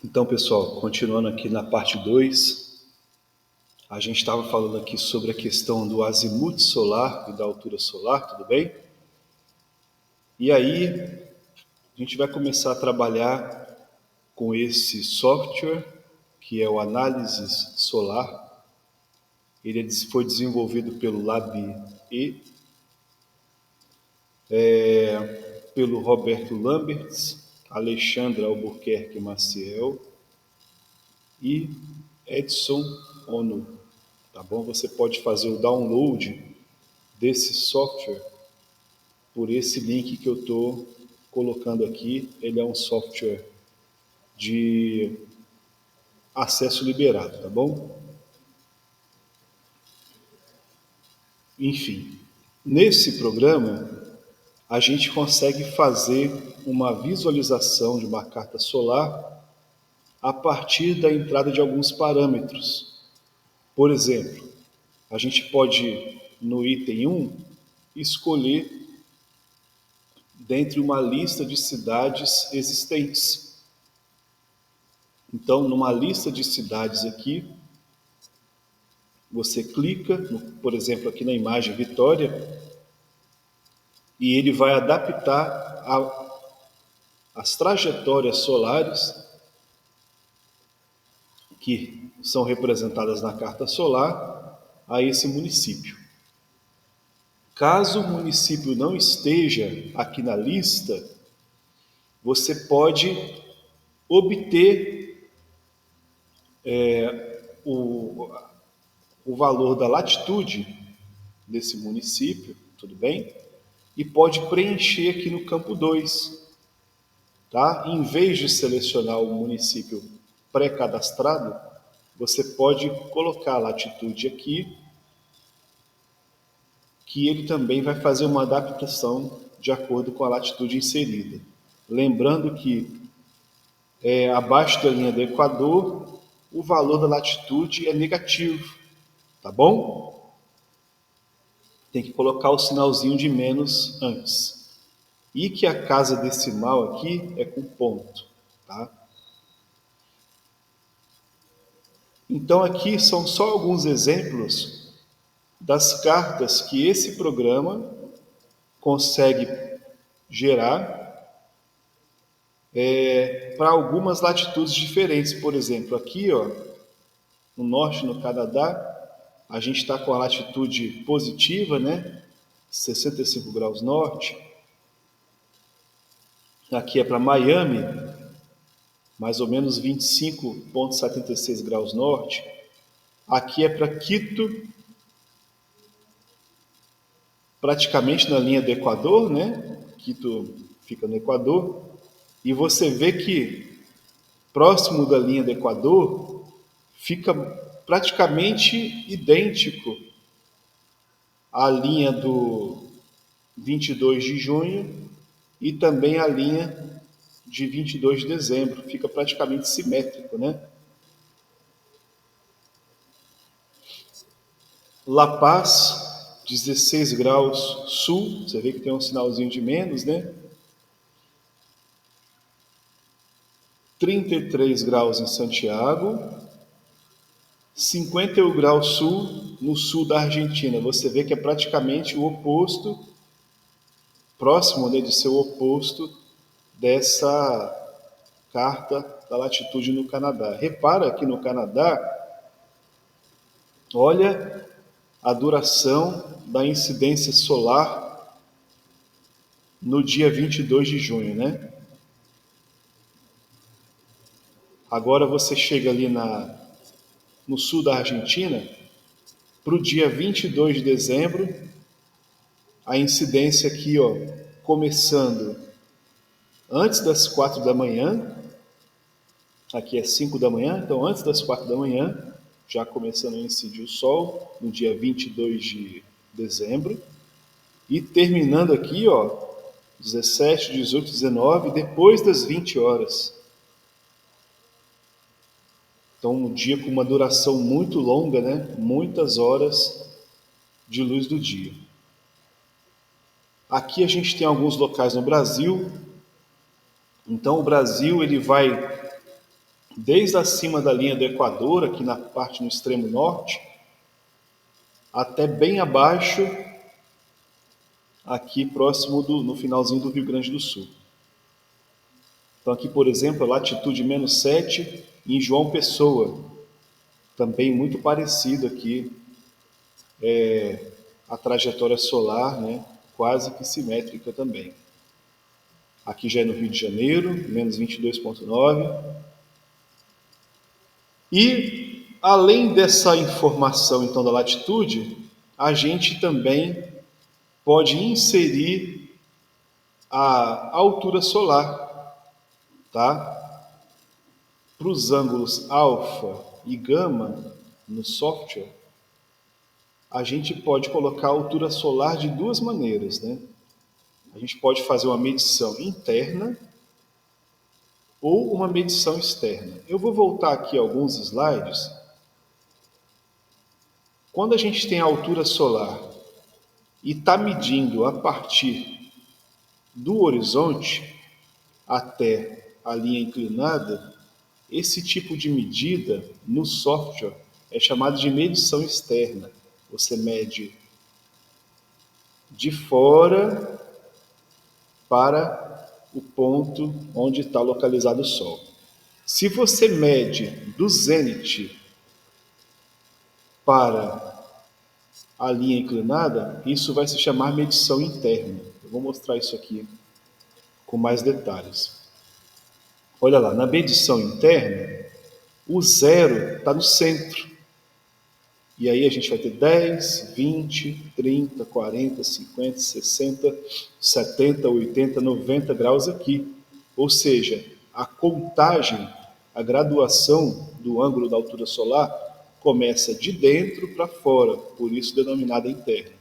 Então, pessoal, continuando aqui na parte 2, a gente estava falando aqui sobre a questão do azimuth solar e da altura solar, tudo bem? E aí, a gente vai começar a trabalhar com esse software, que é o Análisis Solar. Ele foi desenvolvido pelo LabE, pelo Roberto Lamberts, Alexandra Albuquerque Maciel e Edson Ono. Tá bom? Você pode fazer o download desse software por esse link que eu estou colocando aqui. Ele é um software de acesso liberado, tá bom? Enfim, nesse programa a gente consegue fazer uma visualização de uma carta solar a partir da entrada de alguns parâmetros. Por exemplo, a gente pode, no item 1, escolher dentre uma lista de cidades existentes. Então, numa lista de cidades aqui, você clica, por exemplo, aqui na imagem Vitória, e ele vai adaptar as trajetórias solares que são representadas na carta solar a esse município. Caso o município não esteja aqui na lista, você pode obter o, o valor da latitude desse município, tudo bem? E pode preencher aqui no campo 2, tá? Em vez de selecionar o município pré-cadastrado, você pode colocar a latitude aqui, que ele também vai fazer uma adaptação de acordo com a latitude inserida. Lembrando que abaixo da linha do Equador, o valor da latitude é negativo, tá bom? Tem que colocar o sinalzinho de menos antes. E que a casa decimal aqui é com ponto, tá? Então aqui são só alguns exemplos das cartas que esse programa consegue gerar para algumas latitudes diferentes. Por exemplo, aqui ó, no norte, no Canadá, a gente está com a latitude positiva, né? 65 graus norte. Aqui é para Miami, mais ou menos 25,76 graus norte. Aqui é para Quito, praticamente na linha do Equador, né? Quito fica no Equador. E você vê que próximo da linha do Equador fica praticamente idêntico à linha do 22 de junho e também a linha de 22 de dezembro. Fica praticamente simétrico, né? La Paz, 16 graus sul, você vê que tem um sinalzinho de menos, né? 33 graus em Santiago, 51 graus sul no sul da Argentina. Você vê que é praticamente o oposto, próximo, né, de ser o oposto dessa carta da latitude no Canadá. Repara que no Canadá, olha a duração da incidência solar no dia 22 de junho, né? Agora você chega ali no sul da Argentina, para o dia 22 de dezembro, a incidência aqui, ó, começando antes das 4 da manhã, aqui é 5 da manhã, então antes das 4 da manhã, já começando a incidir o sol, no dia 22 de dezembro, e terminando aqui, ó, 17, 18, 19, depois das 20 horas. Então, um dia com uma duração muito longa, né? Muitas horas de luz do dia. Aqui a gente tem alguns locais no Brasil. Então, o Brasil ele vai desde acima da linha do Equador, aqui na parte no extremo norte, até bem abaixo, aqui próximo no finalzinho do Rio Grande do Sul. Então aqui, por exemplo, a latitude -7 em João Pessoa, também muito parecido aqui, a trajetória solar, né, quase que simétrica também. Aqui já é no Rio de Janeiro, -22,9. E, além dessa informação, então, da latitude, a gente também pode inserir a altura solar, tá? Para os ângulos alfa e gama no software, a gente pode colocar a altura solar de duas maneiras, né? A gente pode fazer uma medição interna ou uma medição externa. Eu vou voltar aqui a alguns slides. Quando a gente tem a altura solar e está medindo a partir do horizonte até a linha inclinada, esse tipo de medida no software é chamado de medição externa. Você mede de fora para o ponto onde está localizado o Sol. Se você mede do zênite para a linha inclinada, isso vai se chamar medição interna. Eu vou mostrar isso aqui com mais detalhes. Olha lá, na medição interna, o zero está no centro. E aí a gente vai ter 10, 20, 30, 40, 50, 60, 70, 80, 90 graus aqui. Ou seja, a contagem, a graduação do ângulo da altura solar começa de dentro para fora, por isso denominada interna.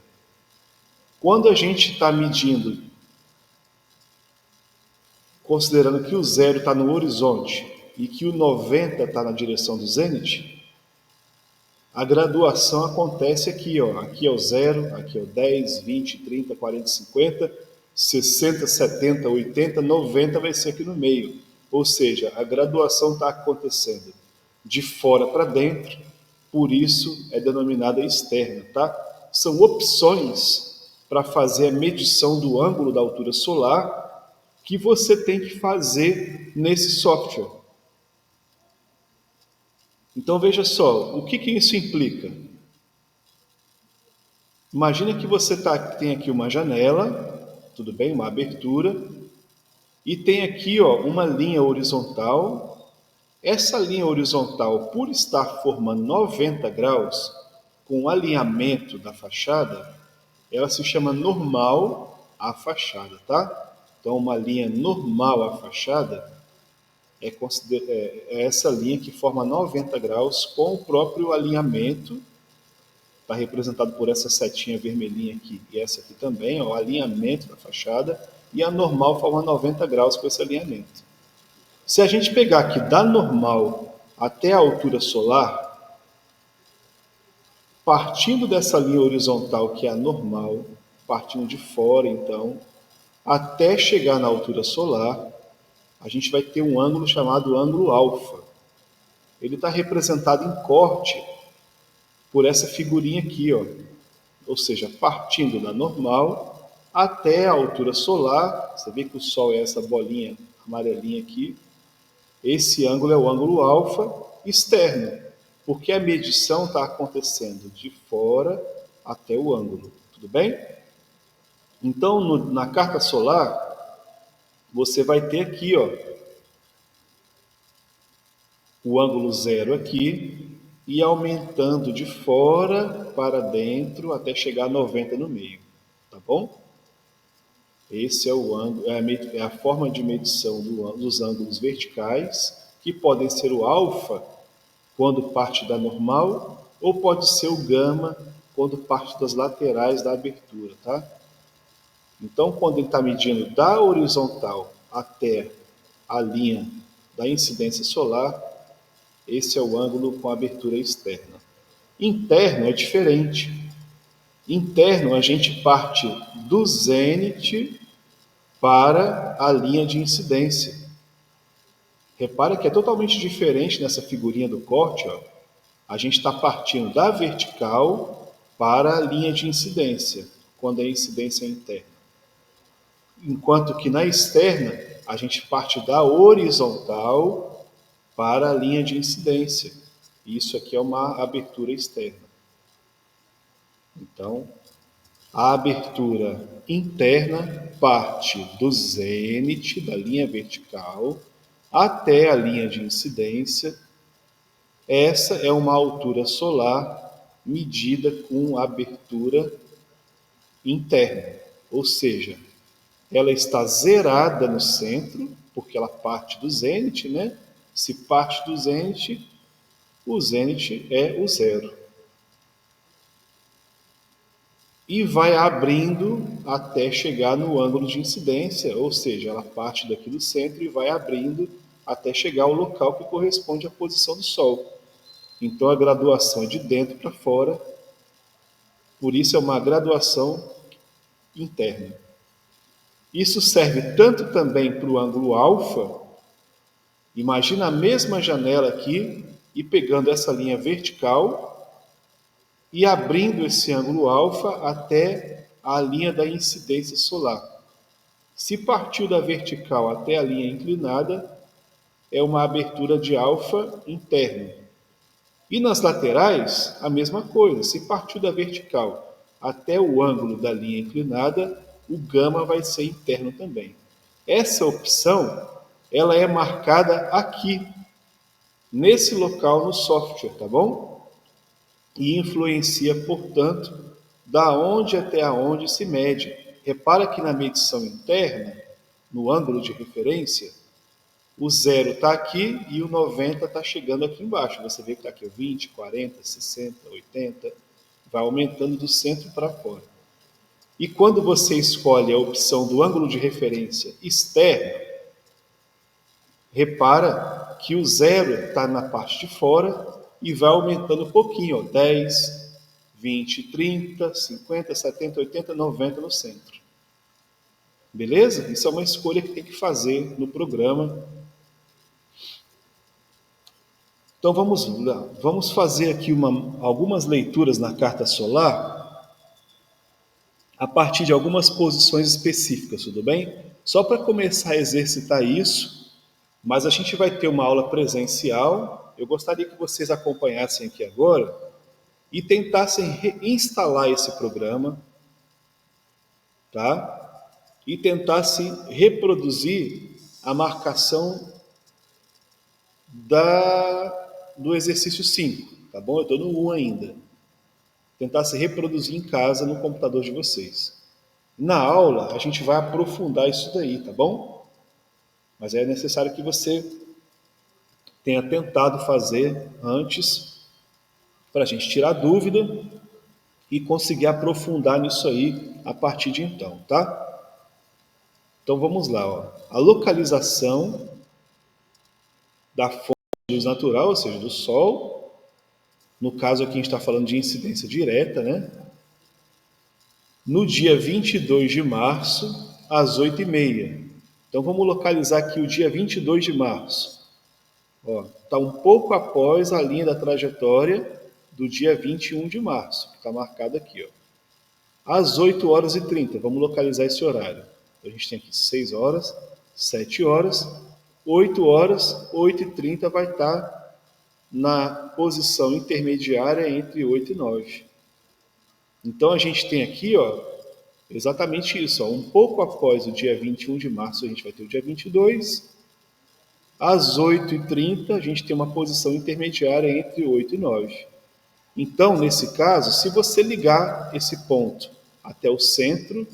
Quando a gente está medindo, considerando que o zero está no horizonte e que o 90 está na direção do zênite, a graduação acontece aqui, ó. Aqui é o 0, aqui é o 10, 20, 30, 40, 50, 60, 70, 80, 90 vai ser aqui no meio. Ou seja, a graduação está acontecendo de fora para dentro, por isso é denominada externa, tá? São opções para fazer a medição do ângulo da altura solar que você tem que fazer nesse software. Então veja só, o que isso implica? Imagina que você tem aqui uma janela, tudo bem, uma abertura, e tem aqui uma linha horizontal. Essa linha horizontal, por estar formando 90 graus com o alinhamento da fachada, ela se chama normal à fachada, tá? Então uma linha normal à fachada é essa linha que forma 90 graus com o próprio alinhamento. Está representado por essa setinha vermelhinha aqui e essa aqui também, ó, o alinhamento da fachada, e a normal forma 90 graus com esse alinhamento. Se a gente pegar aqui da normal até a altura solar, partindo dessa linha horizontal que é a normal, partindo de fora então, até chegar na altura solar, a gente vai ter um ângulo chamado ângulo alfa. Ele está representado em corte por essa figurinha aqui, ó. Ou seja, partindo da normal até a altura solar, você vê que o Sol é essa bolinha amarelinha aqui, esse ângulo é o ângulo alfa externo, porque a medição está acontecendo de fora até o ângulo, tudo bem? Então, na carta solar, você vai ter aqui, ó, o ângulo zero aqui, e aumentando de fora para dentro até chegar a 90 no meio, tá bom? Esse é o ângulo, é a forma de medição dos ângulos verticais, que podem ser o alfa quando parte da normal, ou pode ser o gama quando parte das laterais da abertura, tá? Então, quando ele está medindo da horizontal até a linha da incidência solar, esse é o ângulo com abertura externa. Interno é diferente. Interno, a gente parte do zênite para a linha de incidência. Repara que é totalmente diferente nessa figurinha do corte, ó. A gente está partindo da vertical para a linha de incidência, quando a incidência é interna. Enquanto que na externa, a gente parte da horizontal para a linha de incidência. Isso aqui é uma abertura externa. Então, a abertura interna parte do zênite, da linha vertical, até a linha de incidência. Essa é uma altura solar medida com abertura interna, ou seja, ela está zerada no centro, porque ela parte do zênite, né? Se parte do zênite, o zênite é o zero. E vai abrindo até chegar no ângulo de incidência, ou seja, ela parte daqui do centro e vai abrindo até chegar ao local que corresponde à posição do Sol. Então a graduação é de dentro para fora, por isso é uma graduação interna. Isso serve tanto também para o ângulo alfa. Imagina a mesma janela aqui e pegando essa linha vertical e abrindo esse ângulo alfa até a linha da incidência solar. Se partiu da vertical até a linha inclinada, é uma abertura de alfa interno. E nas laterais, a mesma coisa. Se partiu da vertical até o ângulo da linha inclinada, o gama vai ser interno também. Essa opção, ela é marcada aqui, nesse local no software, tá bom? E influencia, portanto, da onde até aonde se mede. Repara que na medição interna, no ângulo de referência, o 0 está aqui e o 90 está chegando aqui embaixo. Você vê que está aqui o 20, 40, 60, 80, vai aumentando do centro para fora. E quando você escolhe a opção do ângulo de referência externo, repara que o 0 está na parte de fora e vai aumentando um pouquinho, ó, 10, 20, 30, 50, 70, 80, 90 no centro. Beleza? Isso é uma escolha que tem que fazer no programa. Então vamos lá, vamos fazer aqui algumas leituras na carta solar a partir de algumas posições específicas, tudo bem? Só para começar a exercitar isso, mas a gente vai ter uma aula presencial. Eu gostaria que vocês acompanhassem aqui agora e tentassem instalar esse programa, tá? E tentassem reproduzir a marcação do exercício 5, tá bom? Eu estou no 1 ainda. Tentar se reproduzir em casa no computador de vocês. Na aula, a gente vai aprofundar isso daí, tá bom? Mas é necessário que você tenha tentado fazer antes, para a gente tirar dúvida e conseguir aprofundar nisso aí a partir de então, tá? Então vamos lá, ó. A localização da fonte de luz natural, ou seja, do Sol. No caso aqui a gente está falando de incidência direta, né? No dia 22 de março, às 8h30. Então vamos localizar aqui o dia 22 de março. Está um pouco após a linha da trajetória do dia 21 de março, que está marcado aqui. Ó. Às 8h30, vamos localizar esse horário. A gente tem aqui 6 horas, 7 horas, 8 horas, 8h30 vai estar na posição intermediária entre 8 e 9. Então a gente tem aqui, ó, exatamente isso. Ó, um pouco após o dia 21 de março, a gente vai ter o dia 22. Às 8h30, a gente tem uma posição intermediária entre 8 e 9. Então, nesse caso, se você ligar esse ponto até o centro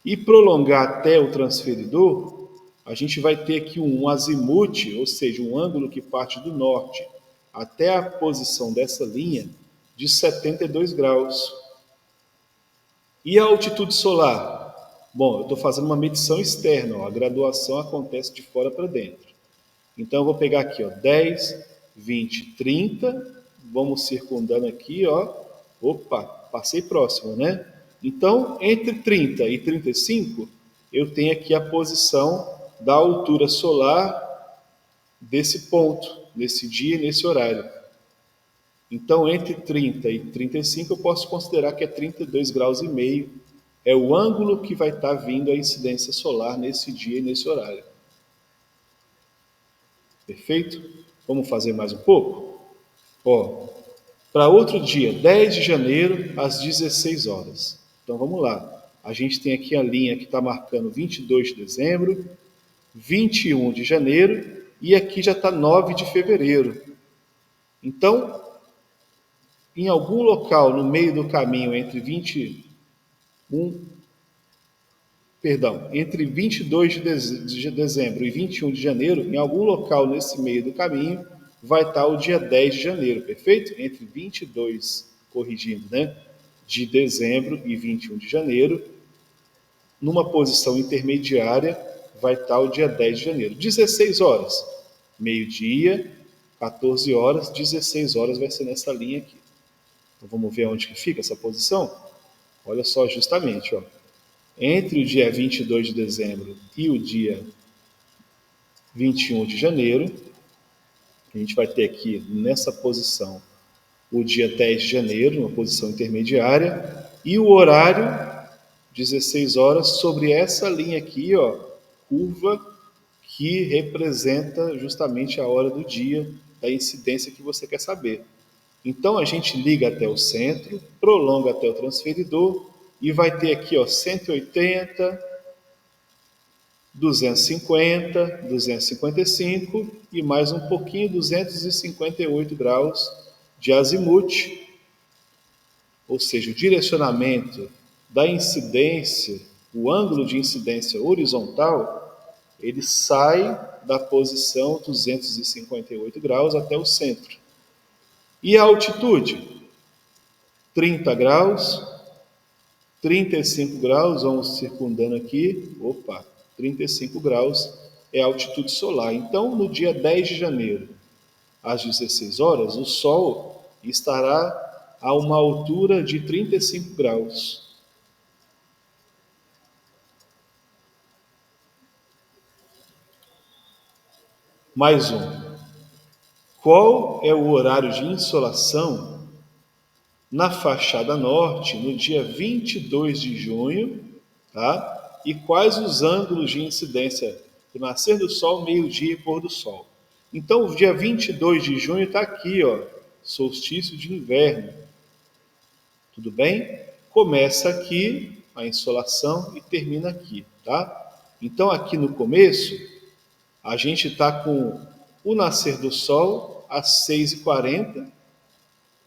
e prolongar até o transferidor, a gente vai ter aqui um azimute, ou seja, um ângulo que parte do norte até a posição dessa linha de 72 graus. E a altitude solar? Bom, eu estou fazendo uma medição externa, ó, a graduação acontece de fora para dentro. Então eu vou pegar aqui, ó, 10, 20, 30, vamos circundando aqui, ó. Opa, passei próximo, né? Então, entre 30 e 35, eu tenho aqui a posição da altura solar desse ponto, nesse dia e nesse horário. Então, entre 30 e 35, eu posso considerar que é 32 graus e meio. É o ângulo que vai estar vindo a incidência solar nesse dia e nesse horário. Perfeito? Vamos fazer mais um pouco? Ó, para outro dia, 10 de janeiro, às 16 horas. Então, vamos lá. A gente tem aqui a linha que está marcando 22 de dezembro, 21 de janeiro e aqui já está 9 de fevereiro. Então, em algum local no meio do caminho entre 22 de dezembro e 21 de janeiro, em algum local nesse meio do caminho, vai estar o dia 10 de janeiro, perfeito? Entre 22, corrigindo, né? De dezembro e 21 de janeiro, numa posição intermediária, vai estar o dia 10 de janeiro. 16 horas, meio-dia, 14 horas, 16 horas vai ser nessa linha aqui. Então vamos ver onde que fica essa posição? Olha só, justamente, ó. Entre o dia 22 de dezembro e o dia 21 de janeiro, a gente vai ter aqui nessa posição o dia 10 de janeiro, uma posição intermediária, e o horário, 16 horas, sobre essa linha aqui, ó, curva, que representa justamente a hora do dia, da incidência que você quer saber. Então a gente liga até o centro, prolonga até o transferidor e vai ter aqui, ó, 180, 250, 255 e mais um pouquinho, 258 graus de azimuth, ou seja, o direcionamento da incidência, o ângulo de incidência horizontal, ele sai da posição 258 graus até o centro. E a altitude? 30 graus, 35 graus, vamos circundando aqui, 35 graus é a altitude solar. Então, no dia 10 de janeiro, às 16 horas, o Sol estará a uma altura de 35 graus. Mais um. Qual é o horário de insolação na fachada norte no dia 22 de junho, tá? E quais os ângulos de incidência do nascer do sol, meio-dia e pôr do sol? Então, o dia 22 de junho está aqui, ó, solstício de inverno. Tudo bem? Começa aqui a insolação e termina aqui, tá? Então, aqui no começo, a gente está com o nascer do sol às 6h40.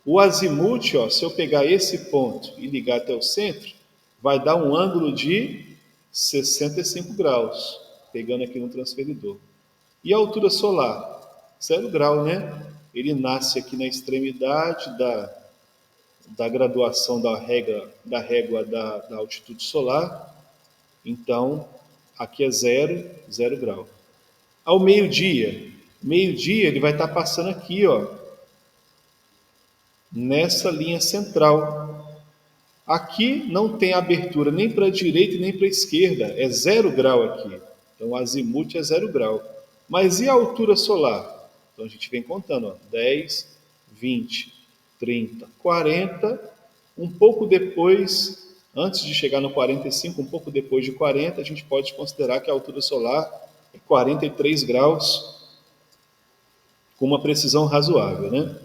O azimuth, ó, se eu pegar esse ponto e ligar até o centro, vai dar um ângulo de 65 graus, pegando aqui no transferidor. E a altura solar? 0 grau, né? Ele nasce aqui na extremidade da graduação da régua da altitude solar. Então, aqui é 0 grau. Ao meio-dia ele vai estar passando aqui, ó, nessa linha central. Aqui não tem abertura nem para a direita nem para a esquerda, é 0 grau aqui. Então o azimuth é 0 grau. Mas e a altura solar? Então a gente vem contando, ó, 10, 20, 30, 40, um pouco depois, antes de chegar no 45, um pouco depois de 40, a gente pode considerar que a altura solar é 43 graus, com uma precisão razoável, né?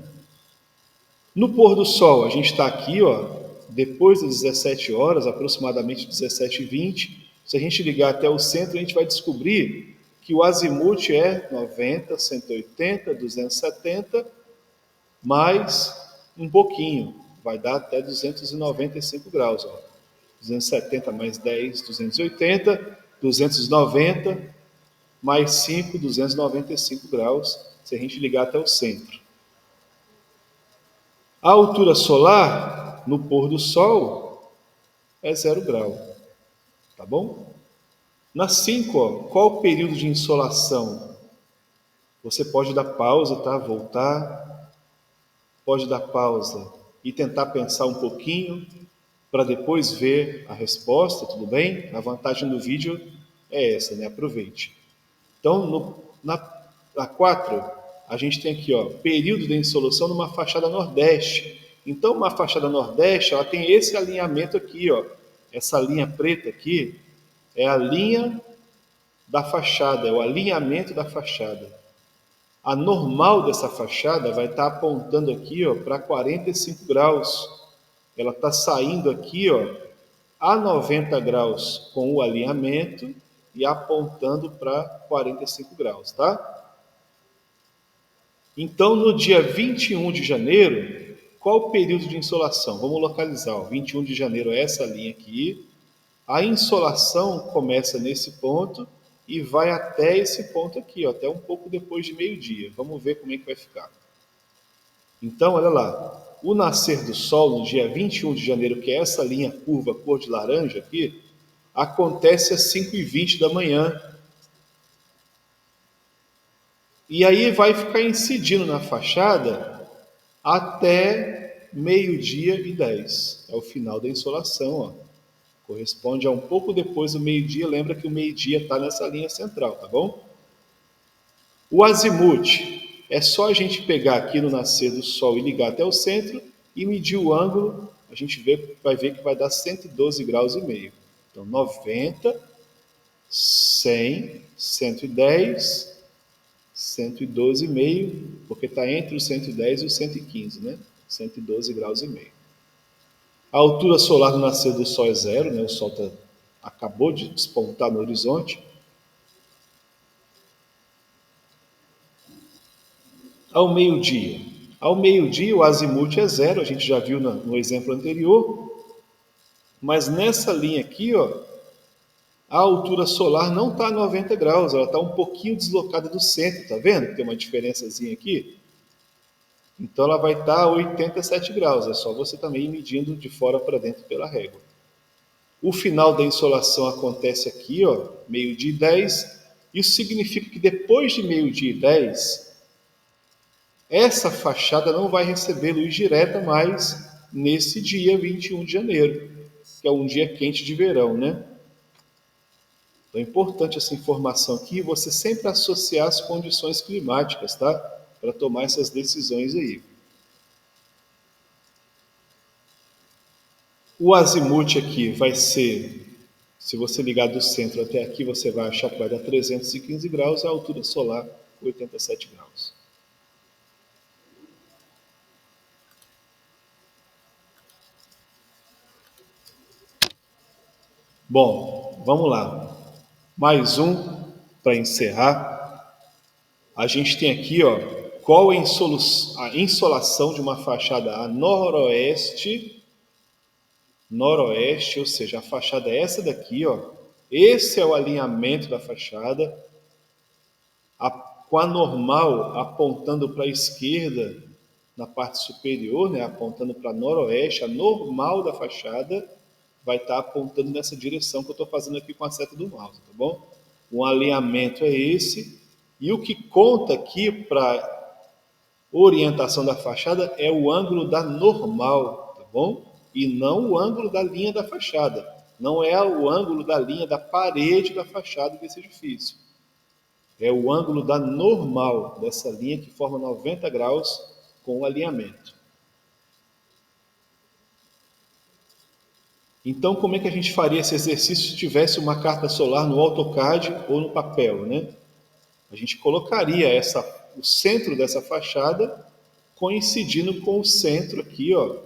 No pôr do sol, a gente está aqui, ó, depois das 17 horas, aproximadamente 17h20. Se a gente ligar até o centro, a gente vai descobrir que o azimuth é 90, 180, 270, mais um pouquinho, vai dar até 295 graus. Ó. 270 mais 10, 280, 290, mais 5, 295 graus, se a gente ligar até o centro. A altura solar, no pôr do sol, é 0 grau, tá bom? Na 5, ó, qual o período de insolação? Você pode dar pausa, tá? Voltar, pode dar pausa e tentar pensar um pouquinho para depois ver a resposta, tudo bem? A vantagem do vídeo é essa, né? Aproveite. Então, na a 4, a gente tem aqui, ó, período de insolução numa fachada nordeste. Então, uma fachada nordeste, ela tem esse alinhamento aqui, ó. Essa linha preta aqui é a linha da fachada, é o alinhamento da fachada. A normal dessa fachada vai estar apontando aqui, ó, para 45 graus. Ela está saindo aqui, ó, a 90 graus com o alinhamento e apontando para 45 graus, tá? Então, no dia 21 de janeiro, qual o período de insolação? Vamos localizar, ó, 21 de janeiro é essa linha aqui. A insolação começa nesse ponto e vai até esse ponto aqui, ó, até um pouco depois de meio-dia. Vamos ver como é que vai ficar. Então, olha lá. O nascer do sol no dia 21 de janeiro, que é essa linha curva cor de laranja aqui, acontece às 5h20 da manhã. E aí vai ficar incidindo na fachada até 12h10. É o final da insolação, ó. Corresponde a um pouco depois do meio-dia. Lembra que o meio-dia está nessa linha central, tá bom? O azimuth é só a gente pegar aqui no nascer do sol e ligar até o centro e medir o ângulo. A gente vai ver que vai dar 112 graus e meio. Então, 90, 100, 110... 112,5, porque está entre o 110 e o 115, né? 112 graus e meio. A altura solar do nascer do sol é 0, né? O sol acabou de despontar no horizonte. Ao meio-dia. Ao meio-dia o azimuth é 0, a gente já viu no exemplo anterior. Mas nessa linha aqui, ó, a altura solar não está a 90 graus, ela está um pouquinho deslocada do centro, tá vendo? Tem uma diferençazinha aqui. Então ela vai estar a 87 graus, é só você também ir medindo de fora para dentro pela régua. O final da insolação acontece aqui, ó, meio-dia e 10. Isso significa que depois de meio-dia e 10, essa fachada não vai receber luz direta mais nesse dia 21 de janeiro, que é um dia quente de verão, né? Então é importante essa informação aqui, você sempre associar as condições climáticas, tá? Para tomar essas decisões aí. O azimuth aqui vai ser, se você ligar do centro até aqui, você vai achar que vai dar 315 graus, a altura solar 87 graus. Bom, vamos lá. Mais um para encerrar. A gente tem aqui, ó, qual é a insolação de uma fachada a noroeste, ou seja, a fachada é essa daqui, ó. Esse é o alinhamento da fachada, com a normal apontando para a esquerda na parte superior, né, apontando para noroeste. A normal da fachada vai estar apontando nessa direção que eu estou fazendo aqui com a seta do mouse, tá bom? O alinhamento é esse, e o que conta aqui para orientação da fachada é o ângulo da normal, tá bom? E não o ângulo da linha da fachada. Não é o ângulo da linha da parede da fachada desse edifício. É o ângulo da normal dessa linha que forma 90 graus com o alinhamento. Então, como é que a gente faria esse exercício se tivesse uma carta solar no AutoCAD ou no papel, né? A gente colocaria o centro dessa fachada coincidindo com o centro aqui, ó,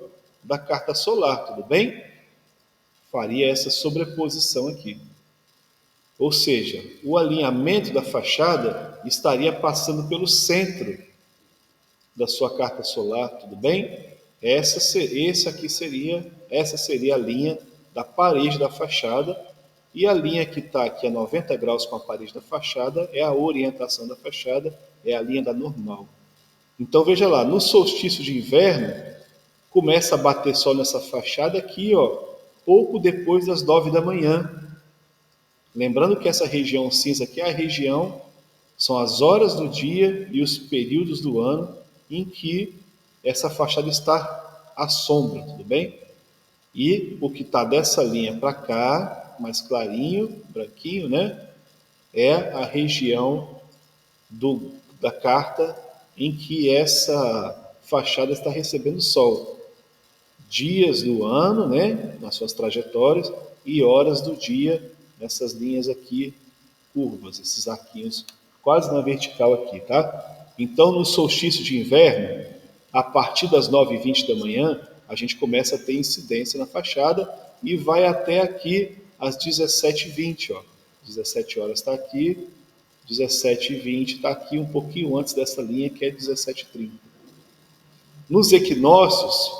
da carta solar, tudo bem? Faria essa sobreposição aqui. Ou seja, o alinhamento da fachada estaria passando pelo centro da sua carta solar, tudo bem? Essa seria a linha da parede da fachada, e a linha que está aqui a 90 graus com a parede da fachada é a orientação da fachada, é a linha da normal. Então veja lá, no solstício de inverno, começa a bater sol nessa fachada aqui, ó, pouco depois das 9 da manhã. Lembrando que essa região cinza aqui é a região, são as horas do dia e os períodos do ano em que essa fachada está à sombra, tudo bem? E o que está dessa linha para cá, mais clarinho, branquinho, né? É a região da carta em que essa fachada está recebendo sol. Dias do ano, né, nas suas trajetórias, e horas do dia nessas linhas aqui curvas, esses arquinhos quase na vertical aqui, tá? Então, no solstício de inverno, a partir das 9h20 da manhã, a gente começa a ter incidência na fachada e vai até aqui às 17h20, ó. 17 horas está aqui, 17h20 está aqui um pouquinho antes dessa linha que é 17h30. Nos equinócios,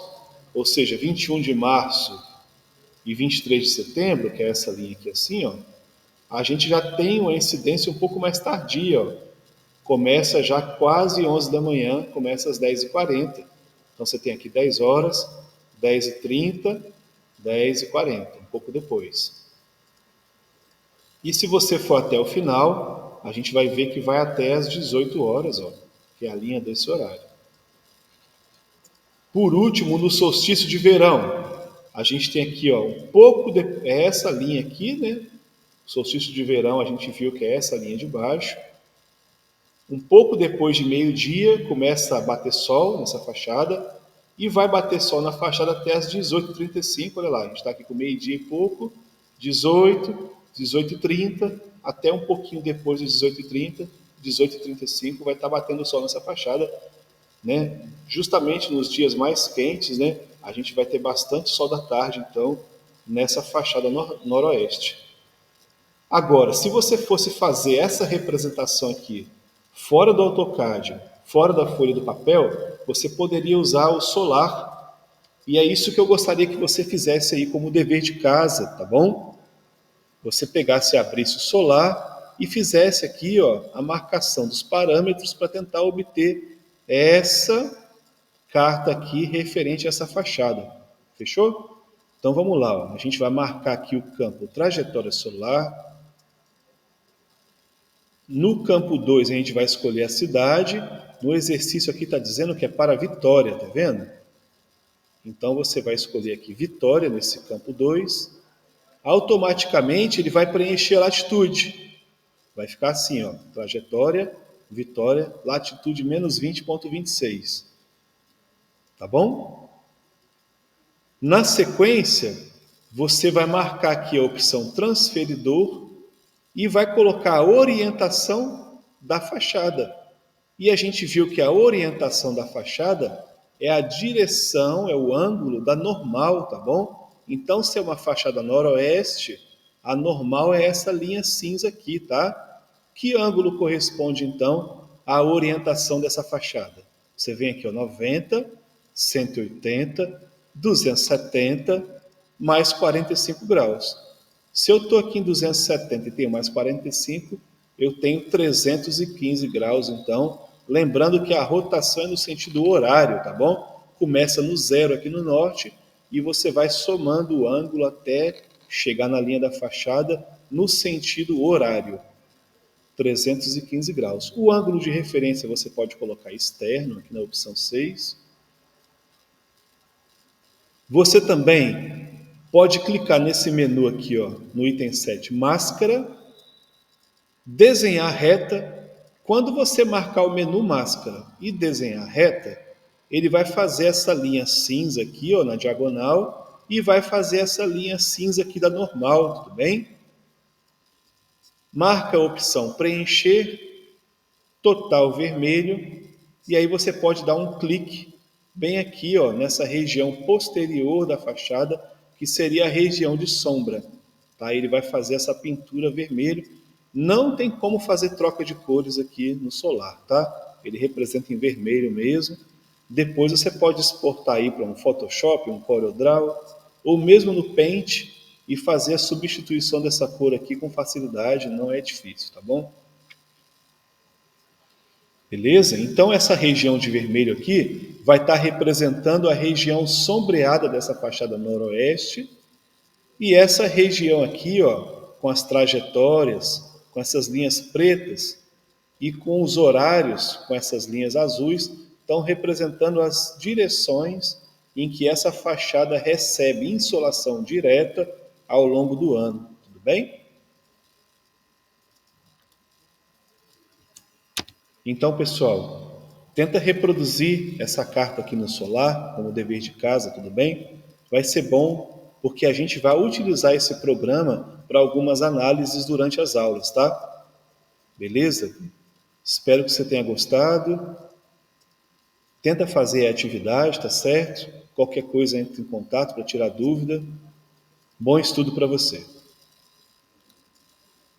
ou seja, 21 de março e 23 de setembro, que é essa linha aqui assim, ó, a gente já tem uma incidência um pouco mais tardia, ó. Começa já quase 11 da manhã, começa às 10h40. Então você tem aqui 10 horas, 10h30, 10h40, um pouco depois. E se você for até o final, a gente vai ver que vai até às 18 horas, ó, que é a linha desse horário. Por último, no solstício de verão, a gente tem aqui, ó, um pouco de é essa linha aqui, né? Solstício de verão, a gente viu que é essa linha de baixo. Um pouco depois de meio-dia, começa a bater sol nessa fachada e vai bater sol na fachada até as 18h35. Olha lá, a gente está aqui com meio-dia e pouco, 18, 18h30, até um pouquinho depois das 18h30, 18h35, vai estar batendo sol nessa fachada, né? Justamente nos dias mais quentes, né? A gente vai ter bastante sol da tarde, então, nessa fachada noroeste. Agora, se você fosse fazer essa representação aqui fora do AutoCAD, fora da folha do papel, você poderia usar o solar. E é isso que eu gostaria que você fizesse aí como dever de casa, tá bom? Você pegasse e abrisse o solar e fizesse aqui, ó, a marcação dos parâmetros para tentar obter essa carta aqui referente a essa fachada. Fechou? Então vamos lá, ó. A gente vai marcar aqui o campo trajetória solar. No campo 2 a gente vai escolher a cidade. No exercício aqui está dizendo que é para Vitória, tá vendo? Então você vai escolher aqui Vitória nesse campo 2. Automaticamente ele vai preencher a latitude. Vai ficar assim, ó, trajetória, Vitória, latitude menos 20,26. Tá bom? Na sequência, você vai marcar aqui a opção transferidor e vai colocar a orientação da fachada. E a gente viu que a orientação da fachada é a direção, é o ângulo da normal, tá bom? Então, se é uma fachada noroeste, a normal é essa linha cinza aqui, tá? Que ângulo corresponde, então, à orientação dessa fachada? Você vem aqui, ó, 90, 180, 270, mais 45 graus. Se eu estou aqui em 270 e tenho mais 45, eu tenho 315 graus, então, lembrando que a rotação é no sentido horário, tá bom? Começa no zero aqui no norte e você vai somando o ângulo até chegar na linha da fachada no sentido horário, 315 graus. O ângulo de referência você pode colocar externo, aqui na opção 6. Você também pode clicar nesse menu aqui, ó, no item 7, máscara, desenhar reta. Quando você marcar o menu máscara e desenhar reta, ele vai fazer essa linha cinza aqui, ó, na diagonal, e vai fazer essa linha cinza aqui da normal, tudo bem? Marca a opção preencher, total vermelho, e aí você pode dar um clique bem aqui, ó, nessa região posterior da fachada, que seria a região de sombra. Tá? Ele vai fazer essa pintura vermelho. Não tem como fazer troca de cores aqui no solar, tá? Ele representa em vermelho mesmo. Depois você pode exportar aí para um Photoshop, um CorelDRAW, ou mesmo no Paint e fazer a substituição dessa cor aqui com facilidade, não é difícil, tá bom? Beleza? Então essa região de vermelho aqui vai estar representando a região sombreada dessa fachada noroeste e essa região aqui, ó, com as trajetórias, com essas linhas pretas e com os horários, com essas linhas azuis, estão representando as direções em que essa fachada recebe insolação direta ao longo do ano. Tudo bem? Então, pessoal, tenta reproduzir essa carta aqui no solar, como dever de casa, tudo bem? Vai ser bom, porque a gente vai utilizar esse programa para algumas análises durante as aulas, tá? Beleza? Espero que você tenha gostado. Tenta fazer a atividade, tá certo? Qualquer coisa, entre em contato para tirar dúvida. Bom estudo para você.